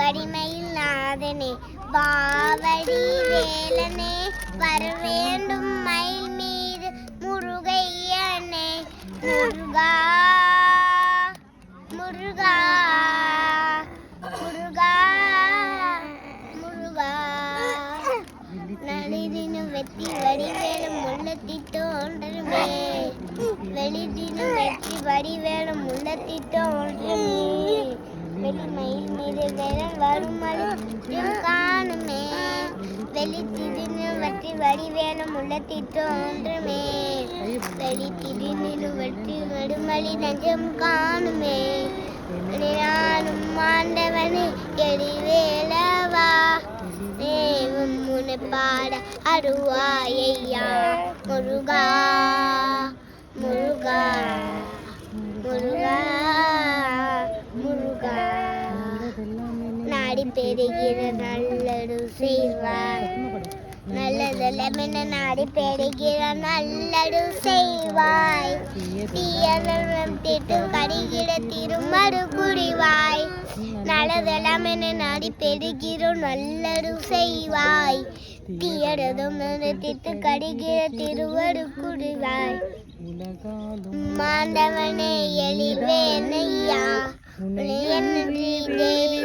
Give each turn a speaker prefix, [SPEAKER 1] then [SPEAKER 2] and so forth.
[SPEAKER 1] வடிமையில் நாதனே பாவடி வேலனே வரவேண்டும் மயில் மீது முருகையனே முருகா முருகா முருகா முருகா நளிதினும் வெற்றி வடிவேலும் உள்ளத்தி தோன்றுமே வெளிதினும் வெற்றி வடிவேலும் உள்ளத்தி தோன்றுமே வெளிமயில் மீது வேலன் வருமலும் காணுமே வெளித்திடினும் வெற்றி வடிவேலும் உள்ளத்தி தோன்றுமே வெளித்திடினும் வெற்றி வடுமலி நஞ்சம் காணுமே நானும் ஆண்டவனே எடிவேலவா தேவம் முனை பாட அருவாயையா முருகா முருகா முருகா முருகா நாடி பெறுகிற நல்லடு செய்வார் நல்லதெல்லாம் என்ன நாடி பெறுகிற நல்லடு செய்வாய் தீயதெல்லாம் திட்டும் கடிகிற திருமறு குடிவாய் நல்லதெல்லாம் என்ன நாடி பெறுகிற நல்லடு செய்வாய் தீயதும் திட்டு கடிகிற திருவரு குடிவாய் மாண்டவனே எளிவேனையா தேவி